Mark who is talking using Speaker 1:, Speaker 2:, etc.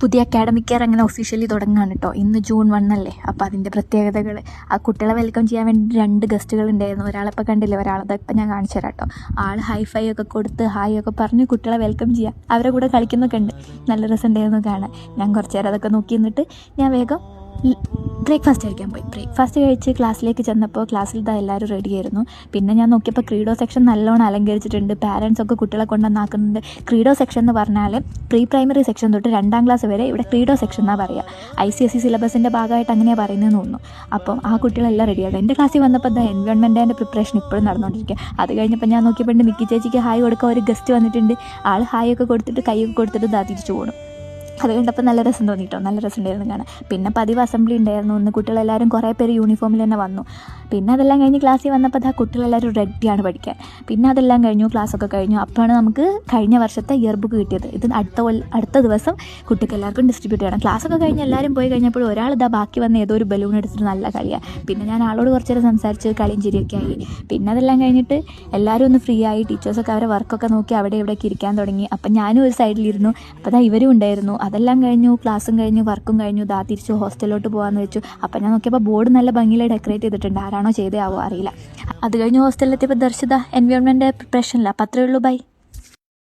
Speaker 1: പുതിയ academic year അങ്ങനെ officially തുടങ്ങുകയാണ് കേട്ടോ. ഇന്ന് ജൂൺ 1 അല്ലേ. അപ്പോൾ അതിൻ്റെ പ്രത്യേകതകൾ, ആ കുട്ടികളെ വെൽക്കം ചെയ്യാൻ വേണ്ടി 2 ഗസ്റ്റുകൾ ഉണ്ടായിരുന്നു. ഒരാളിപ്പോൾ കണ്ടില്ലേ, ഒരാളത് ഇപ്പം ഞാൻ കാണിച്ചു തരാം കേട്ടോ. ആൾ ഹൈഫൈ ഒക്കെ കൊടുത്ത് ഹായ് ഒക്കെ പറഞ്ഞ് കുട്ടികളെ വെൽക്കം ചെയ്യാം. അവരെ കൂടെ കളിക്കുന്നൊക്കെ ഉണ്ട്. നല്ല രസമുണ്ടായിരുന്നു കാണാൻ. ഞാൻ കുറച്ച് നേരം അതൊക്കെ നോക്കി നിന്നിട്ട് ഞാൻ വേഗം ബ്രേക്ക്ഫാസ്റ്റ് കഴിക്കാൻ പോയി. ബ്രേക്ക്ഫാസ്റ്റ് കഴിച്ച് ക്ലാസ്സിലേക്ക് ചെന്നപ്പോൾ ക്ലാസ്സിൽ ഇതാ എല്ലാവരും റെഡിയായിരുന്നു. പിന്നെ ഞാൻ നോക്കിയപ്പോൾ ക്രീഡോ സെക്ഷൻ നല്ലോണം അലങ്കരിച്ചിട്ടുണ്ട്. പാരൻസ് ഒക്കെ കുട്ടികളെ കൊണ്ടുവന്നാക്കുന്നുണ്ട്. ക്രീഡോ സെക്ഷൻ എന്ന് പറഞ്ഞാൽ പ്രീ പ്രൈമറി സെക്ഷൻ തൊട്ട് 2ാം ക്ലാസ് വരെ ഇവിടെ ക്രീഡോ സെക്ഷൻ എന്നാണ് പറയുക. ICSE സിലബസിൻ്റെ ഭാഗമായിട്ട് അങ്ങനെയാണ് പറയുന്നതെന്ന് തോന്നുന്നു. അപ്പം ആ കുട്ടികളെല്ലാം റെഡിയാണ്. എൻ്റെ ക്ലാസ്സിൽ വന്നപ്പോൾ എന്താ എൻവയോൺമെൻറ്റിൻ്റെ പ്രിപ്പറേഷൻ ഇപ്പോഴും നടന്നുകൊണ്ടിരിക്കുക. അത് കഴിഞ്ഞപ്പോൾ ഞാൻ നോക്കിയപ്പോൾ മിക്കി ചേച്ചിക്ക് ഹായ് കൊടുക്കാൻ ഒരു ഗസ്റ്റ് വന്നിട്ടുണ്ട്. ആൾ ഹായ് ഒക്കെ കൊടുത്തിട്ട് കൈയൊക്കെ കൊടുത്തിട്ട് ഇതാ തിരിച്ചു പോകണം. അത് കണ്ടപ്പോൾ നല്ല രസം തോന്നിയിട്ടോ, നല്ല രസം ഉണ്ടായിരുന്നു കാണാൻ. പിന്നെ പതിവ് അസംബ്ലി ഉണ്ടായിരുന്നു. ഇന്ന് കുട്ടികളെല്ലാവരും കുറേ പേര് യൂണിഫോമിൽ തന്നെ വന്നു. പിന്നെ അതെല്ലാം കഴിഞ്ഞ് ക്ലാസ്സിൽ വന്നപ്പോൾ ആ കുട്ടികളെല്ലാവരും റെഡിയാണ് പഠിക്കാൻ. പിന്നെ അതെല്ലാം കഴിഞ്ഞു, ക്ലാസ്സൊക്കെ കഴിഞ്ഞു. അപ്പോഴാണ് നമുക്ക് കഴിഞ്ഞ വർഷത്തെ ഇയർ ബുക്ക് കിട്ടിയത്. ഇത് അടുത്ത ദിവസം കുട്ടിക്ക് എല്ലാവർക്കും ഡിസ്ട്രിബ്യൂട്ട് ചെയ്യണം. ക്ലാസ്സൊക്കെ കഴിഞ്ഞ് എല്ലാവരും പോയി കഴിഞ്ഞപ്പോൾ ഒരാൾ ഇതാ ബാക്കി വന്ന് ഏതോ ഒരു ബലൂൺ എടുത്തിട്ട് നല്ല കളിയാണ്. പിന്നെ ഞാൻ ആളോട് കുറച്ച് നേരം സംസാരിച്ച് കളിയും ചിരിയൊക്കെ ആയി. പിന്നെ അതെല്ലാം കഴിഞ്ഞിട്ട് എല്ലാവരും ഒന്ന് ഫ്രീ ആയി. ടീച്ചേഴ്സൊക്കെ അവരെ വർക്കൊക്കെ നോക്കി അവിടെ ഇവിടെയൊക്കെ ഇരിക്കാൻ തുടങ്ങി. അപ്പം ഞാനും ഒരു സൈഡിലിരുന്നു. അപ്പോൾ അതാ ഇവരും ഉണ്ടായിരുന്നു. അതെല്ലാം കഴിഞ്ഞു, ക്ലാസ്സും കഴിഞ്ഞു, വർക്കും കഴിഞ്ഞു. ഇതാ തിരിച്ചു ഹോസ്റ്റലിലോട്ട് പോകാമെന്ന് വെച്ചു. അപ്പം ഞാൻ നോക്കിയപ്പോൾ ബോർഡ് നല്ല ഭംഗിയിൽ ഡെക്കറേറ്റ് ചെയ്തിട്ടുണ്ട്. ആരാണോ ചെയ്തേ ആവോ അറിയില്ല. അത് കഴിഞ്ഞ് ഹോസ്റ്റലിലെത്തിയപ്പോൾ ദർശിത എൻവയോൺമെൻറ്റ് പ്രിപ്പറേഷനില്ല. അപ്പം അത്രയേ ഉള്ളൂ. ബൈ.